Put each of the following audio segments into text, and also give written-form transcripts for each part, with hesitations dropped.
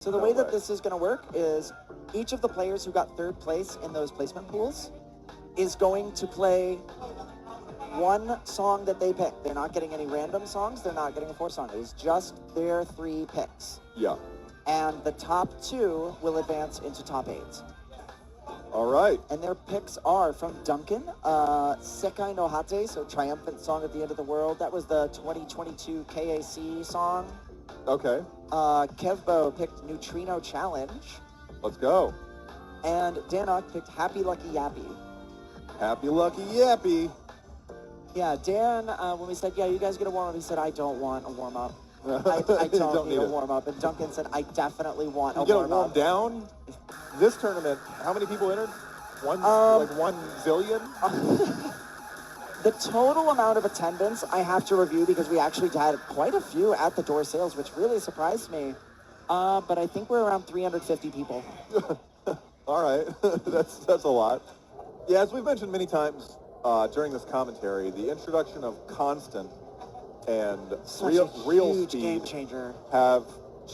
So the way that this is going to work is each of the players who got third place in those placement pools is going to play one song that they pick. They're not getting any random songs. They're not getting a fourth song. It's just their 3 picks. Yeah. And the top 2 will advance into top 8. All right. And their picks are from Duncan, Sekai no Hate, so Triumphant Song at the End of the World. That was the 2022 KAC song. Okay. Kevbo picked Neutrino Challenge. Let's go. And Danooct picked Happy Lucky Yeappy. Happy Lucky Yeappy. Yeah, Dan, when we said, yeah, you guys get a warm-up, he said, I don't want a warm-up. I don't need a warm-up. And Duncan said, I definitely want a warm-up. Get a warm down? This tournament, how many people entered? Like 1 zillion? The total amount of attendance I have to review because we actually had quite a few at the door sales, which really surprised me. But I think we're around 350 people. All right, that's a lot. Yeah, as we've mentioned many times during this commentary, the introduction of constant and real speed game changer have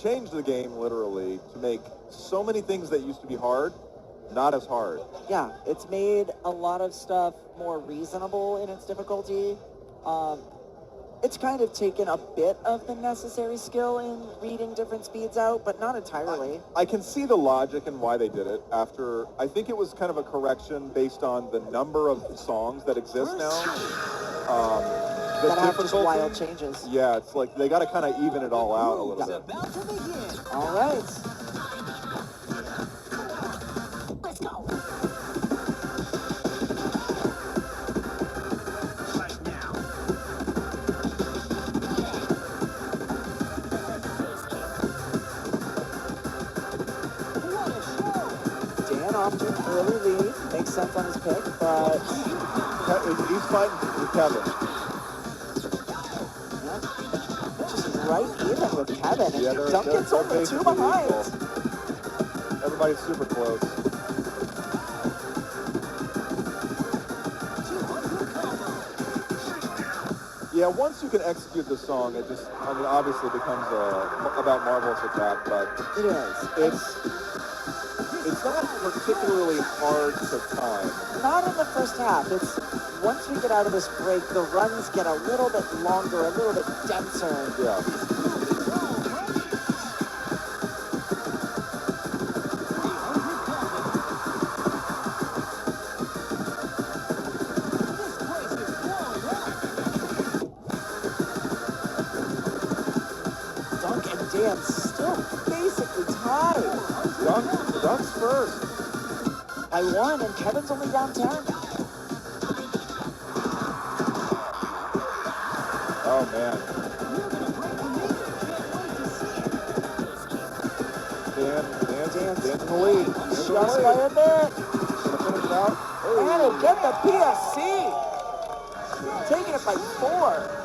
changed the game literally to make so many things that used to be hard not as hard. Yeah, it's made a lot of stuff more reasonable in its difficulty. It's kind of taken a bit of the necessary skill in reading different speeds out, but not entirely. I can see the logic and why they did it after, I think it was kind of a correction based on the number of songs that exist now. That have just wild changes. Yeah, it's like they got to kind of even it all out a little bit. All right. Let's go. Dan off to an early lead. Makes sense on his pick, but he's fighting with Kevin. Just right even with Kevin. And yeah, Duncan's only 2 behind. Everybody's super close. Yeah, once you can execute the song, it just, I mean, obviously becomes about Marvelous Attack, but it is. It's not particularly hard to time. Not in the first half. It's once we get out of this break, the runs get a little bit longer, a little bit denser. Yeah. Duncan and Dan still basically tied. Dunk's first. By 1, and Kevin's only down 10. Oh, man. Dan's in the lead. Just by a bit. Gonna finish it out. And he'll get the PFC. Taking it by 4.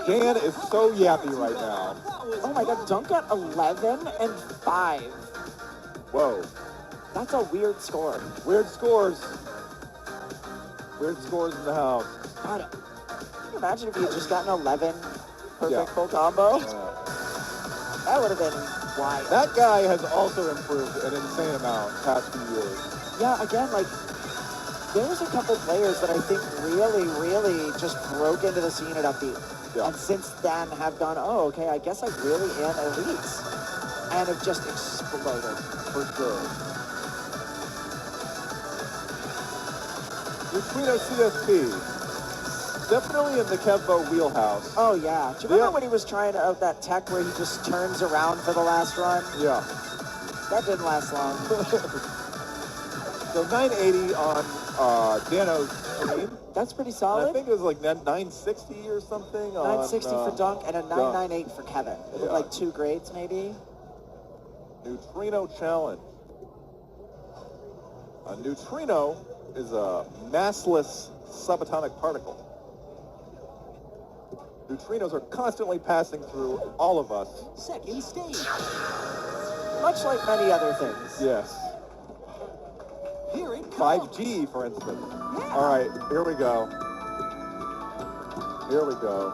Dan is so yappy right now. Oh my god, Dunk got 11 and 5. Whoa. That's a weird score. Weird scores. Weird scores in the house. God, can you imagine if he had just gotten 11 perfect full combo? That would have been wild. That guy has also improved an insane amount past few years. Yeah, again, like, there's a couple players that I think really just broke into the scene at Upbeat. Yeah. And since then have gone, oh, okay, I guess I really am elite. And have just exploded. For sure. Neutrino CSP. Definitely in the Kevbo wheelhouse. Oh, yeah. Do you remember when he was trying out that tech where he just turns around for the last run? Yeah. That didn't last long. So 980 on Danooct team. That's pretty solid. And I think it was like 960 or something. 960 on, for Dunk and a 998 for Kevin. It was like 2 grades maybe. Neutrino Challenge. A neutrino is a massless subatomic particle. Neutrinos are constantly passing through all of us. Second stage. Much like many other things. Yes. Here it comes. 5G, for instance. Yeah. All right, here we go. Here we go.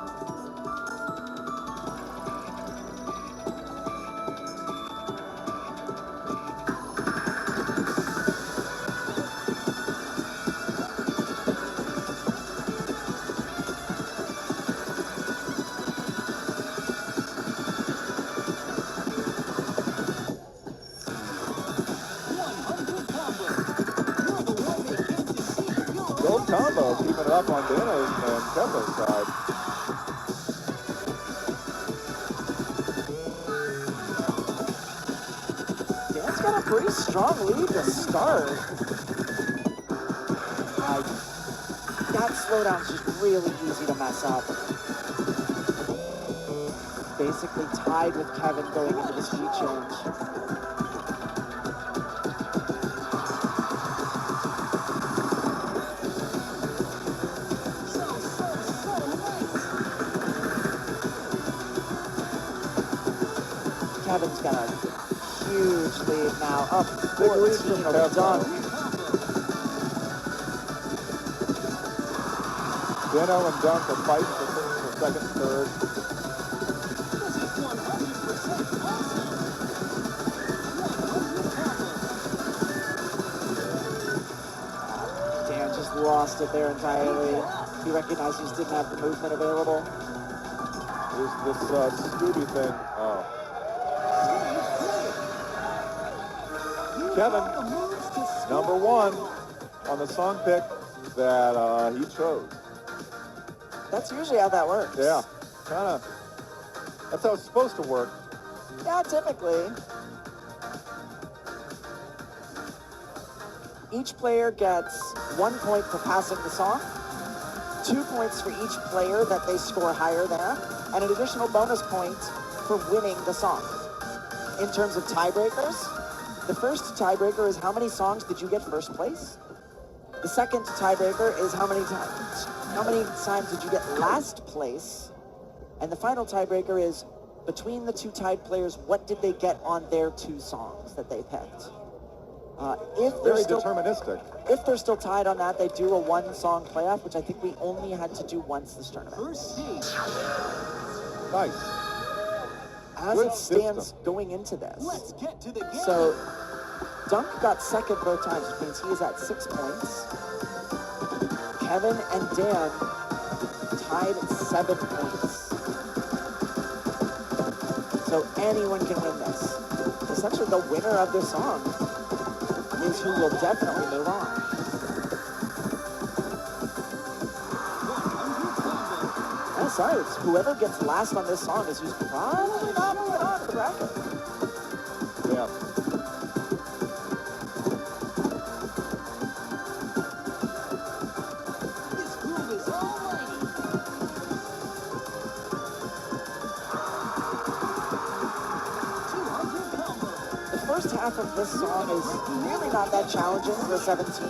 combo, keeping it up on Dano's and Kevbo's side. Dan's got a pretty strong lead to start. That slowdown's just really easy to mess up. Basically tied with Kevin going into the speed change. Kevin's got a huge lead now, up 14 over Dunk. Dano and Dunk are fighting for second and third. Dan just lost it there entirely. He recognized he just didn't have the movement available. There's this Scooby thing. Oh. Kevin, number one on the song pick that he chose. That's usually how that works. Yeah, kind of. That's how it's supposed to work. Yeah, typically. Each player gets 1 point for passing the song, 2 points for each player that they score higher than, and an additional bonus point for winning the song. In terms of tiebreakers, the first tiebreaker is how many songs did you get first place? The second tiebreaker is how many times did you get last place? And the final tiebreaker is between the two tied players, what did they get on their 2 songs that they picked? If they're Very still deterministic. If they're still tied on that, they do a 1-song playoff, which I think we only had to do once this tournament. Nice. As Good it stands system. going into this. Let's get to the game. So Dunk got second both times, which means he is at 6 points. Kevin and Dan tied at 7 points. So anyone can win this. Essentially, the winner of this song is who will definitely move on. I'm sorry, it's whoever gets last on this song is who's probably not moving on to the bracket. Yeah. This groove is almighty. The first half of this song is really not that challenging for a 17.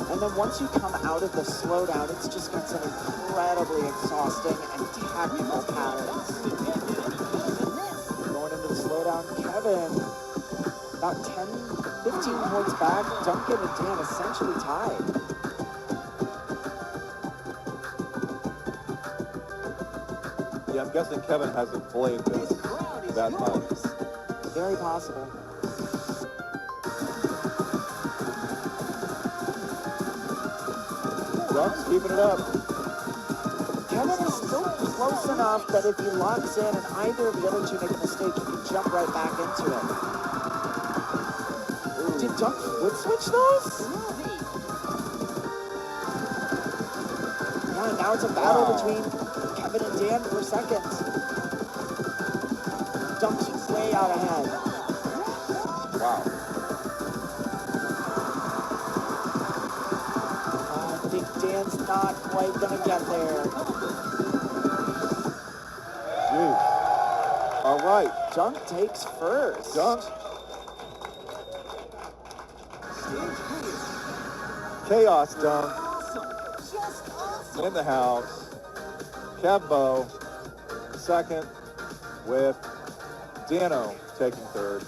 And then once you come out of the slowdown, it's just got some incredibly exhausting and tactical patterns. Going into the slowdown, Kevin, about 10, 15 points back. Duncan and Dan essentially tied. Yeah, I'm guessing Kevin hasn't played this that much. Very possible. Dunk's keeping it up. Kevin is still close enough that if he locks in and either of the other two make a mistake, he can jump right back into it. Did Dunk wood switch those? Yeah, now it's a battle between Kevin and Dan for second. Dunk's way out ahead. Wow. I think Dan's not quite gonna get there. Jeez. All right. Dunk takes first. Dunk. Chaos Dunk in the house. Kevbo second with Dano taking third.